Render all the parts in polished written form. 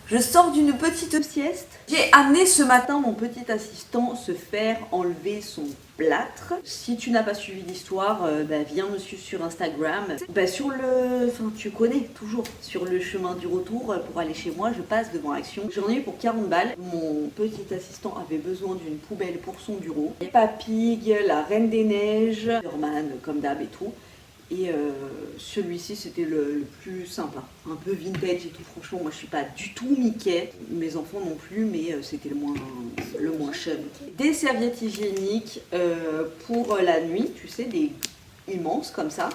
Je sors d'une petite sieste. J'ai amené ce matin mon petit assistant se faire enlever son plâtre. Si tu n'as pas suivi l'histoire, viens me suivre sur Instagram. Tu connais toujours, sur le chemin du retour pour aller chez moi, je passe devant Action. J'en ai eu pour 40 balles. Mon petit assistant avait besoin d'une poubelle pour son bureau. Papig, la Reine des Neiges, Superman comme d'hab et tout. Et celui-ci c'était le plus simple, hein. Un peu vintage et tout. Franchement, moi je suis pas du tout Mickey, mes enfants non plus, mais c'était le moins chum. Des serviettes hygiéniques pour la nuit, tu sais, des immenses comme ça.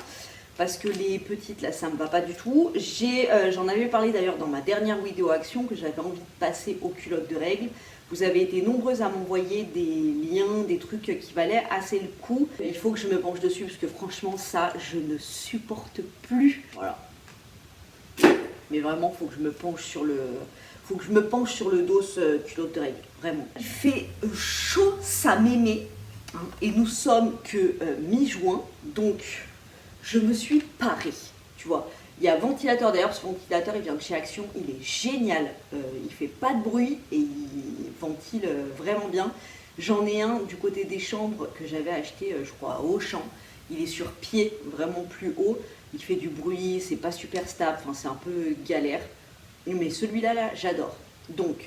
Parce que les petites là ça me va pas du tout. J'en avais parlé d'ailleurs dans ma dernière vidéo action que j'avais envie de passer aux culottes de règles. Vous avez été nombreuses à m'envoyer des liens, des trucs qui valaient assez le coup. Il faut que je me penche dessus parce que franchement ça je ne supporte plus. Voilà. Mais vraiment faut que je me penche sur le dos culotte de règles. Vraiment. Il fait chaud ça mémé. Hein, et nous sommes que mi-juin. Donc je me suis parée. Tu vois. Il y a ventilateur d'ailleurs, ce ventilateur il vient de chez Action, il est génial, il fait pas de bruit et il ventile vraiment bien. J'en ai un du côté des chambres que j'avais acheté je crois à Auchan, il est sur pied vraiment plus haut, il fait du bruit, c'est pas super stable, enfin c'est un peu galère, mais celui-là là, j'adore. Donc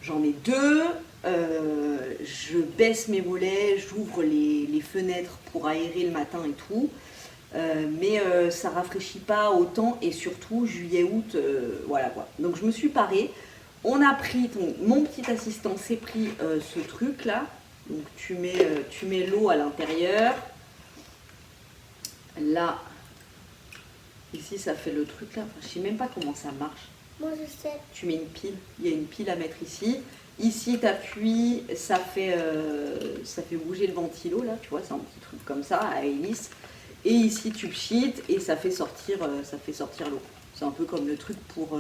j'en ai deux, je baisse mes volets, j'ouvre les fenêtres pour aérer le matin et tout. Mais ça rafraîchit pas autant et surtout juillet-août, voilà quoi. Donc je me suis parée, on a pris, mon petit assistant s'est pris ce truc là, donc tu mets l'eau à l'intérieur, là, ici ça fait le truc là, enfin, je sais même pas comment ça marche. Moi je sais. Tu mets une pile, il y a une pile à mettre ici, ici tu appuies, ça fait bouger le ventilo là, tu vois, c'est un petit truc comme ça à hélice. Et ici tu pchites et ça fait sortir l'eau. C'est un peu comme le truc pour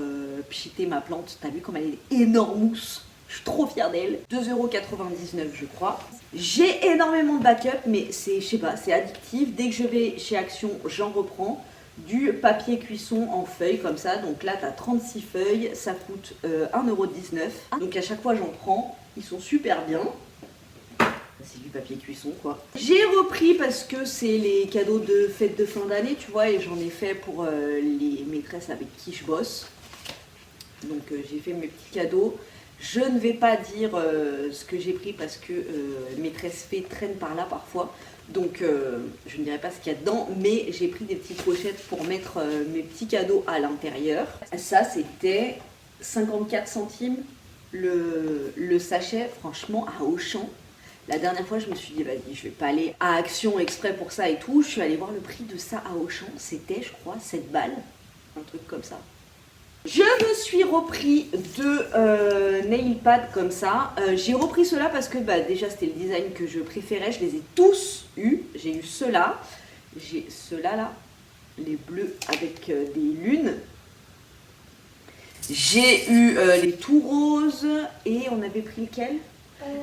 pchiter ma plante. T'as vu comme elle est énormousse. Je suis trop fière d'elle. 2,99 € je crois. J'ai énormément de backup mais c'est, je sais pas, c'est addictif. Dès que je vais chez Action, j'en reprends. Du papier cuisson en feuilles comme ça. Donc là t'as 36 feuilles. Ça coûte 1,19 €. Donc à chaque fois j'en prends. Ils sont super bien. C'est du papier cuisson quoi. J'ai repris parce que c'est les cadeaux de fête de fin d'année, tu vois, et j'en ai fait pour les maîtresses avec qui je bosse. Donc j'ai fait mes petits cadeaux. Je ne vais pas dire ce que j'ai pris parce que maîtresse fée traîne par là parfois. Donc je ne dirai pas ce qu'il y a dedans, mais j'ai pris des petites pochettes pour mettre mes petits cadeaux à l'intérieur. Ça c'était 54 centimes le sachet, franchement à Auchan. La dernière fois, je me suis dit, vas-y, je vais pas aller à Action exprès pour ça et tout. Je suis allée voir le prix de ça à Auchan. C'était, je crois, 7 balles. Un truc comme ça. Je me suis repris deux nail pads comme ça. J'ai repris ceux-là parce que déjà, c'était le design que je préférais. Je les ai tous eus. J'ai eu ceux-là. J'ai ceux-là, là. Les bleus avec des lunes. J'ai eu les tout roses. Et on avait pris lequel ?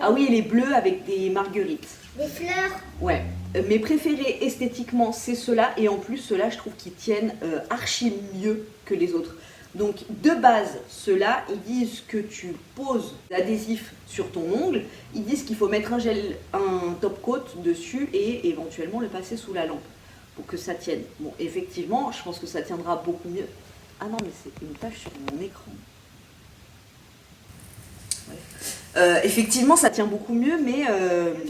Ah oui, les bleus avec des marguerites. Des fleurs. Ouais. Mes préférés esthétiquement, c'est ceux-là. Et en plus, ceux-là, je trouve qu'ils tiennent archi mieux que les autres. Donc, de base, ceux-là, ils disent que tu poses l'adhésif sur ton ongle. Ils disent qu'il faut mettre un top coat dessus et éventuellement le passer sous la lampe pour que ça tienne. Bon, effectivement, je pense que ça tiendra beaucoup mieux. Ah non, mais c'est une tache sur mon écran. Effectivement ça tient beaucoup mieux mais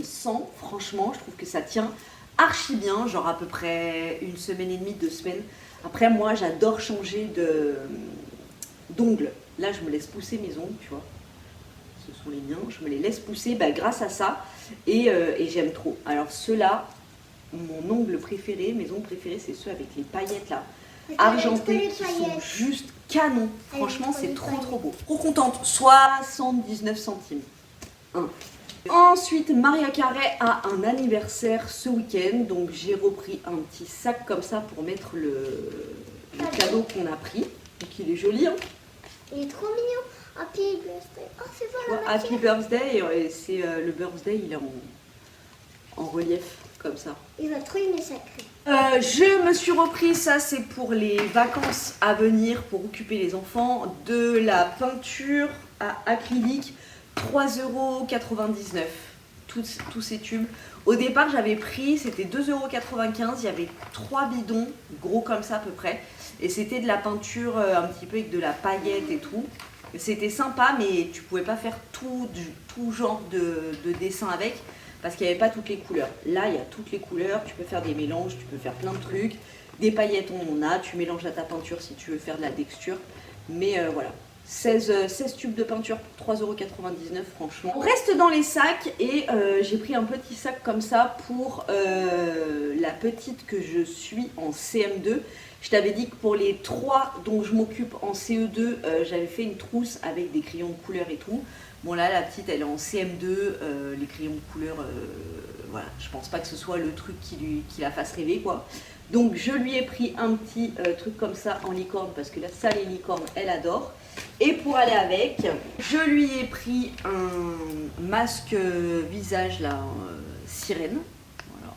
sans, franchement je trouve que ça tient archi bien, genre à peu près une semaine et demie, 2 semaines. Après moi j'adore changer d'ongles, là je me laisse pousser mes ongles, tu vois, ce sont les miens, je me les laisse pousser grâce à ça et j'aime trop. Alors ceux-là, mon ongle préféré, mes ongles préférés c'est ceux avec les paillettes là, argentés qui sont juste canon. Franchement, c'est trop beau. Trop contente. 79 centimes. Ensuite, Maria Carré a un anniversaire ce week-end. Donc, j'ai repris un petit sac comme ça pour mettre le cadeau qu'on a pris. Donc, il est joli. Hein, il est trop mignon. Happy birthday. Oh, c'est voilà. Happy birthday. Et c'est le birthday, il est en relief comme ça. Il va trop aimer ça. Je me suis repris, ça c'est pour les vacances à venir, pour occuper les enfants, de la peinture à acrylique, 3,99 €, tous ces tubes. Au départ j'avais pris, c'était 2,95 €, il y avait 3 bidons, gros comme ça à peu près. Et c'était de la peinture un petit peu avec de la paillette et tout. C'était sympa, mais tu pouvais pas faire tout genre de dessin avec. Parce qu'il n'y avait pas toutes les couleurs. Là, il y a toutes les couleurs, tu peux faire des mélanges, tu peux faire plein de trucs. Des paillettes, on en a, tu mélanges à ta peinture si tu veux faire de la texture. Mais voilà, 16 tubes de peinture pour 3,99 €, franchement. On reste dans les sacs et j'ai pris un petit sac comme ça pour la petite que je suis en CM2. Je t'avais dit que pour les 3 dont je m'occupe en CE2, j'avais fait une trousse avec des crayons de couleur et tout. Bon là, la petite, elle est en CM2, les crayons de couleur, voilà, je pense pas que ce soit le truc qui la fasse rêver, quoi. Donc je lui ai pris un petit truc comme ça en licorne, parce que là, ça, les licornes, elle adore. Et pour aller avec, je lui ai pris un masque visage, là, sirène, voilà,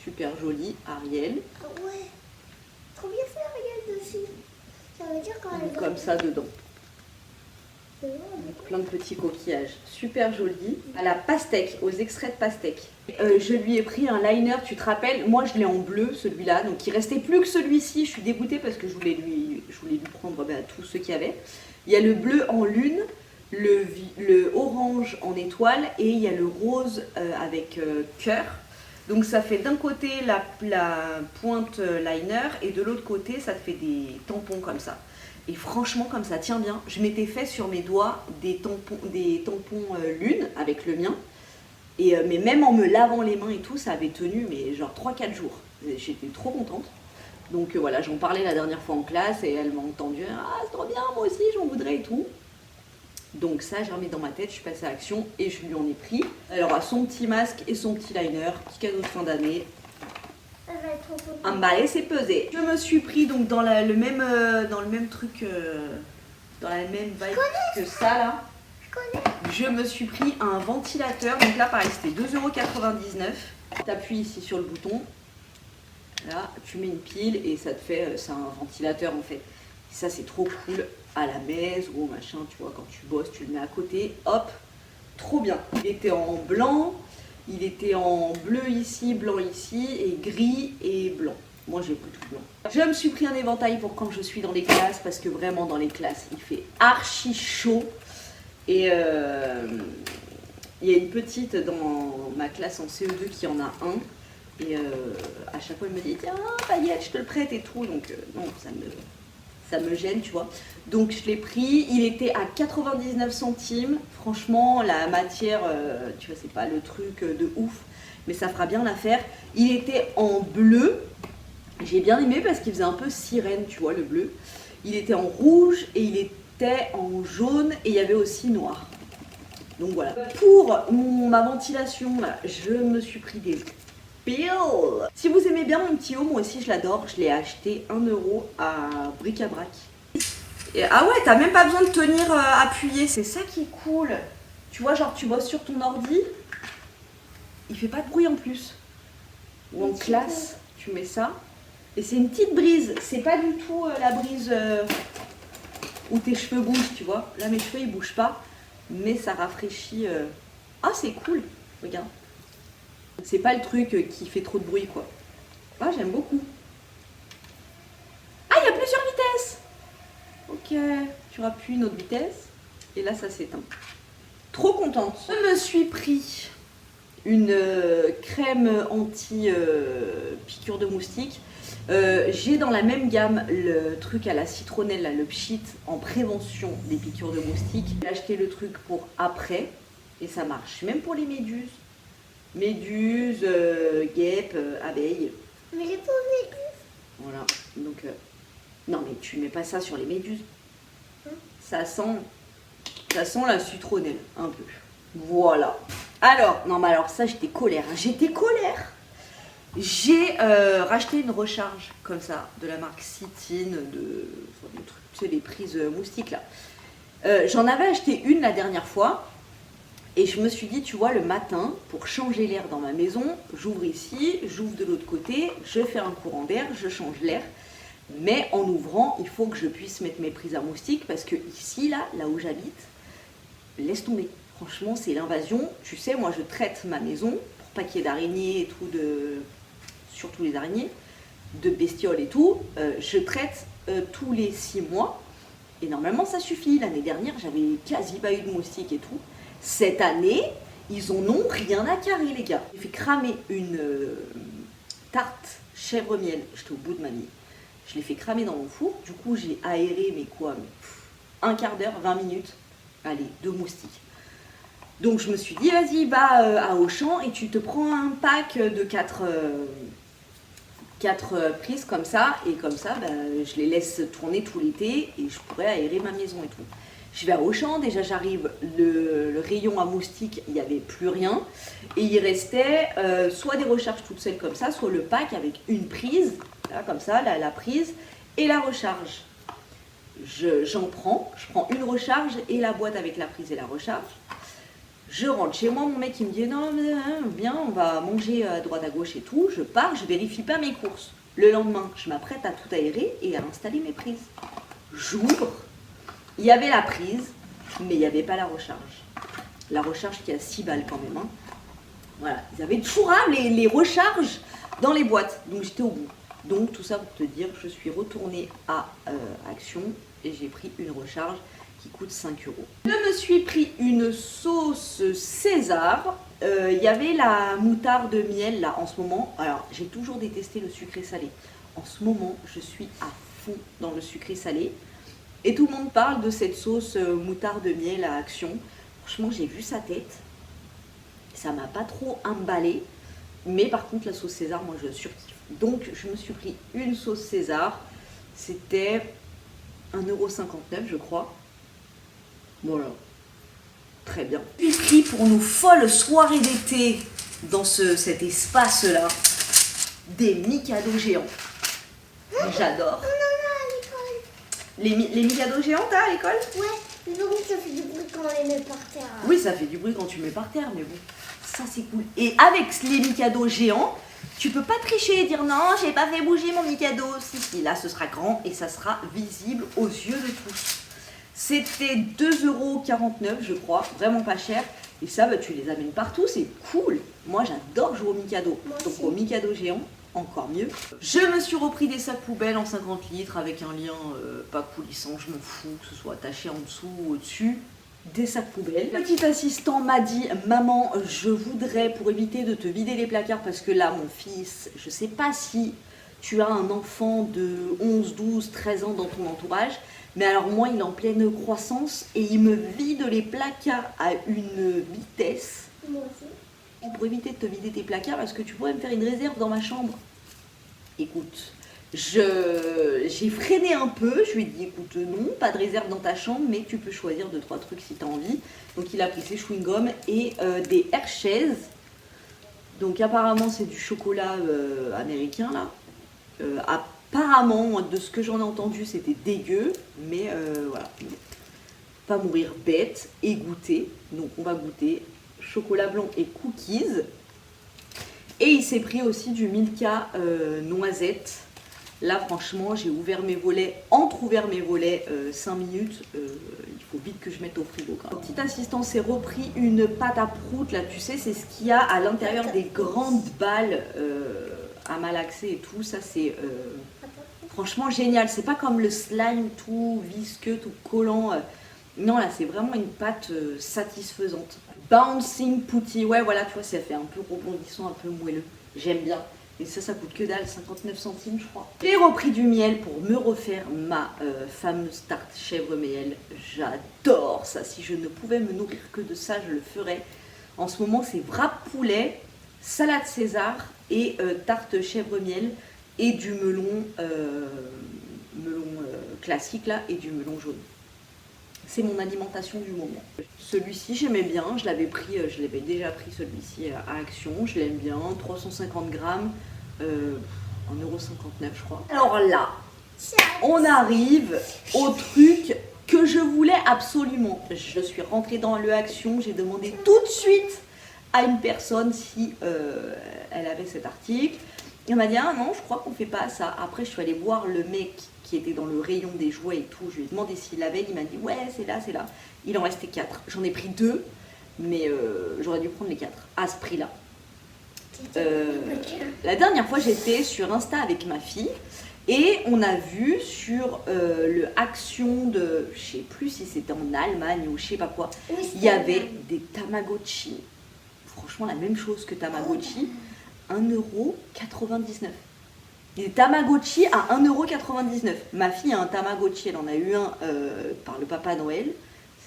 super joli, Ariel. Ah ouais, trop bien fait Ariel dessus. Ça veut dire quand elle Comme ça dedans. Plein de petits coquillages, super joli, à la pastèque, aux extraits de pastèque. Je lui ai pris un liner, tu te rappelles, moi je l'ai en bleu celui-là, donc il restait plus que celui-ci. Je suis dégoûtée parce que je voulais lui prendre tous ceux qu'il y avait. Il y a le bleu en lune, le orange en étoile et il y a le rose avec cœur. Donc ça fait d'un côté la pointe liner et de l'autre côté ça te fait des tampons comme ça. Et franchement, comme ça tient bien, je m'étais fait sur mes doigts des tampons lune avec le mien. Et, mais même en me lavant les mains et tout, ça avait tenu mais genre 3-4 jours. J'étais trop contente. Donc voilà, j'en parlais la dernière fois en classe et elle m'a entendu. Ah, c'est trop bien, moi aussi j'en voudrais et tout. Donc ça, j'ai remis dans ma tête, je suis passée à l'action et je lui en ai pris. Elle aura son petit masque et son petit liner, petit cadeau de fin d'année. Emballé, c'est pesé. Je me suis pris donc dans le même truc, dans la même vibe que ça là. Je me suis pris un ventilateur. Donc là, pareil, c'était 2,99 €. Tu appuies ici sur le bouton. Là, tu mets une pile et ça te fait, c'est un ventilateur en fait. Et ça, c'est trop cool à la messe ou au machin, tu vois, quand tu bosses, tu le mets à côté. Hop, trop bien. Il était en blanc. Il était en bleu ici, blanc ici, et gris et blanc. Moi, j'ai pris tout blanc. Je me suis pris un éventail pour quand je suis dans les classes, parce que vraiment, dans les classes, il fait archi chaud. Et il y a une petite dans ma classe en CE2 qui en a un. Et à chaque fois, elle me dit, tiens, paillette, je te le prête et tout. Donc, non, ça me gêne, tu vois. Donc je l'ai pris, il était à 99 centimes. Franchement, la matière, tu vois, c'est pas le truc de ouf, mais ça fera bien l'affaire. Il était en bleu, j'ai bien aimé parce qu'il faisait un peu sirène, tu vois, le bleu. Il était en rouge et il était en jaune et il y avait aussi noir. Donc voilà. Pour ma ventilation, là, je me suis pris des pills. Si vous aimez bien mon petit haut, moi aussi je l'adore. Je l'ai acheté 1 € à Bric-à-Brac. Et, ah ouais, t'as même pas besoin de tenir appuyé. C'est ça qui est cool. Tu vois, genre tu bosses sur ton ordi, il fait pas de bruit en plus. Ou en classe, tu mets ça. Et c'est une petite brise. C'est pas du tout la brise où tes cheveux bougent, tu vois. Là, mes cheveux, ils bougent pas. Mais ça rafraîchit. Ah, c'est cool. Regarde. C'est pas le truc qui fait trop de bruit, quoi. Ah, j'aime beaucoup. Ah, il y a plusieurs vitesses. Ok, tu rappuies une autre vitesse. Et là, ça s'éteint. Trop contente. Je me suis pris une crème anti-piqûre de moustique. J'ai dans la même gamme le truc à la citronnelle, là, le pchit en prévention des piqûres de moustiques. J'ai acheté le truc pour après et ça marche. Même pour les méduses. Méduses, guêpes, abeilles. Mais les pauvres méduses. Voilà, donc... non mais tu mets pas ça sur les méduses. Ça sent la citronnelle, un peu. Voilà. Alors, non mais alors ça j'étais colère. J'étais colère. J'ai racheté une recharge comme ça, de la marque Citine, tu sais, les prises moustiques là. J'en avais acheté une la dernière fois. Et je me suis dit, tu vois, le matin, pour changer l'air dans ma maison, j'ouvre ici, j'ouvre de l'autre côté, je fais un courant d'air, je change l'air. Mais en ouvrant, il faut que je puisse mettre mes prises à moustiques parce que ici, là où j'habite, laisse tomber. Franchement, c'est l'invasion. Tu sais, moi, je traite ma maison pour pas qu'il y ait d'araignées et tout, surtout les araignées, de bestioles et tout. Je traite tous les 6 mois et normalement, ça suffit. L'année dernière, j'avais quasi pas eu de moustiques et tout. Cette année, ils en ont rien à carrer, les gars. J'ai fait cramer une tarte chèvre-miel. J'étais au bout de ma vie. Je l'ai fait cramer dans mon four. Du coup, j'ai aéré, mais quoi, un quart d'heure, 20 minutes. Allez, 2 moustiques. Donc, je me suis dit, vas-y, va à Auchan et tu te prends un pack de 4 prises comme ça. Et comme ça, je les laisse tourner tout l'été et je pourrais aérer ma maison et tout. Je vais à Auchan, déjà j'arrive, le rayon à moustiques, il n'y avait plus rien. Et il restait soit des recharges toutes seules comme ça, soit le pack avec une prise, là, comme ça, la prise, et la recharge. Je prends une recharge et la boîte avec la prise et la recharge. Je rentre chez moi, mon mec il me dit non, viens, on va manger à droite à gauche et tout. Je pars, je vérifie pas mes courses. Le lendemain, je m'apprête à tout aérer et à installer mes prises. J'ouvre. Il y avait la prise, mais il n'y avait pas la recharge. La recharge qui a 6 balles quand même. Hein. Voilà, ils avaient toujours les recharges dans les boîtes. Donc j'étais au bout. Donc tout ça pour te dire, je suis retournée à Action et j'ai pris une recharge qui coûte 5 €. Je me suis pris une sauce César. Il y avait la moutarde miel là en ce moment. Alors j'ai toujours détesté le sucré salé. En ce moment, je suis à fond dans le sucré salé. Et tout le monde parle de cette sauce moutarde miel à Action. Franchement, j'ai vu sa tête. Ça m'a pas trop emballé. Mais par contre, la sauce César, moi, je surkiffe. Donc, je me suis pris une sauce César. C'était 1,59 €, je crois. Voilà. Très bien. J'ai pris pour nos folles soirées d'été, dans cet espace-là, des Mikado géants. J'adore. Les Mikado géants, t'as à l'école? Ouais, mais par contre, ça fait du bruit quand on les met par terre. Oui, ça fait du bruit quand tu mets par terre, mais bon, ça c'est cool. Et avec les Mikado géants, tu peux pas tricher et dire non, j'ai pas fait bouger mon Mikado. Si, là ce sera grand et ça sera visible aux yeux de tous. C'était 2,49 €, je crois, vraiment pas cher. Et ça, tu les amènes partout, c'est cool. Moi, j'adore jouer au Mikado. Donc au Mikado géant, encore mieux. Je me suis repris des sacs poubelles en 50 litres avec un lien pas coulissant, je m'en fous, que ce soit attaché en dessous ou au-dessus. Des sacs poubelles. Le petit assistant m'a dit, maman, je voudrais, pour éviter de te vider les placards, parce que là, mon fils, je sais pas si tu as un enfant de 11, 12, 13 ans dans ton entourage, mais alors moi, il est en pleine croissance et il me vide les placards à une vitesse. Moi aussi. Pour éviter de te vider tes placards, est-ce que tu pourrais me faire une réserve dans ma chambre? Écoute, j'ai freiné un peu, je lui ai dit écoute non, pas de réserve dans ta chambre, mais tu peux choisir 2-3 trucs si tu as envie. Donc il a pris ses chewing-gums et des Hershey's. Donc apparemment c'est du chocolat américain là. Apparemment, de ce que j'en ai entendu, c'était dégueu, mais voilà. Pas mourir bête et goûter. Donc on va goûter chocolat blanc et cookies. Et il s'est pris aussi du Milka noisette. Là franchement j'ai ouvert mes volets, entre-ouvert mes volets 5 minutes. Il faut vite que je mette au frigo quand même. Mon petit assistant s'est repris une pâte à prout là, tu sais, c'est ce qu'il y a à l'intérieur des grandes balles à malaxer et tout. Ça c'est franchement génial. C'est pas comme le slime tout visqueux, tout collant. Non là c'est vraiment une pâte satisfaisante. Bouncing Putty, ouais voilà, tu vois, ça fait un peu rebondissant, un peu moelleux. J'aime bien. Et ça coûte que dalle, 59 centimes je crois. J'ai repris du miel pour me refaire ma fameuse tarte chèvre miel. J'adore ça. Si je ne pouvais me nourrir que de ça, je le ferais. En ce moment, c'est wrap poulet, salade César et tarte chèvre miel et du melon, classique là et du melon jaune. C'est mon alimentation du moment. Celui-ci j'aimais bien, je l'avais déjà pris celui-ci à Action, je l'aime bien, 350 grammes, 1,59 € je crois. Alors là, on arrive au truc que que je voulais absolument. Je suis rentrée dans le Action, j'ai demandé tout de suite à une personne si elle avait cet article. Il m'a dit ah non, je crois qu'on fait pas ça. Après je suis allée voir le mec qui était dans le rayon des jouets et tout. Je lui ai demandé s'il l'avait. Il m'a dit ouais c'est là, c'est là. Il en restait 4. J'en ai pris 2, mais j'aurais dû prendre les 4 à ce prix-là. La dernière fois j'étais sur Insta avec ma fille et on a vu sur le Action de, je sais plus si c'était en Allemagne ou je sais pas quoi, il y avait des Tamagotchi. Franchement la même chose que Tamagotchi, 1,99 €. Des Tamagotchi à 1,99 €. Ma fille a un Tamagotchi, elle en a eu un par le Papa Noël.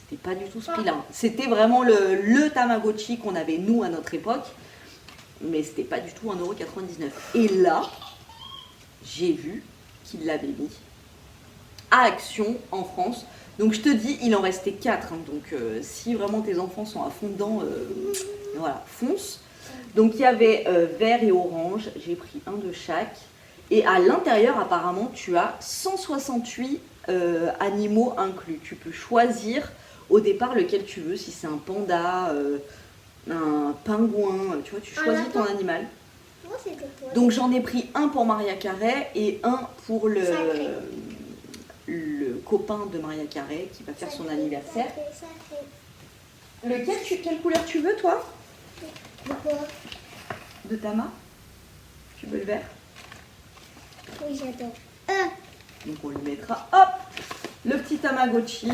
C'était pas du tout ce prix-là. C'était vraiment le Tamagotchi qu'on avait nous à notre époque. Mais c'était pas du tout 1,99 €. Et là, j'ai vu qu'il l'avait mis à Action en France. Donc je te dis, il en restait 4. Hein. Donc si vraiment tes enfants sont à fond dedans, voilà, fonce. Donc il y avait vert et orange. J'ai pris un de chaque. Et à l'intérieur, apparemment, tu as 168 animaux inclus. Tu peux choisir au départ lequel tu veux, si c'est un panda, un pingouin, tu vois, tu choisis ton animal. Moi, c'était quoi? Donc j'en ai pris un pour Maria Carey et un pour le copain de Maria Carey qui va faire son anniversaire. Quelle couleur tu veux toi? De quoi? De Tama? Tu veux le vert? Oui, j'adore. Donc on lui mettra, hop, le petit Tamagotchi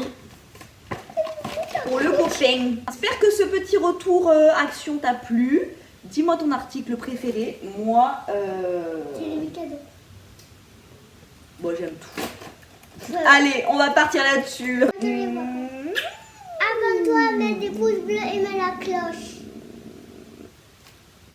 pour le copain. J'espère que ce petit retour Action t'a plu. Dis-moi ton article préféré. Moi, C'est le cadeau. moi j'aime tout. Allez, on va partir là-dessus. Abonne-toi, mets des pouces bleus et mets la cloche.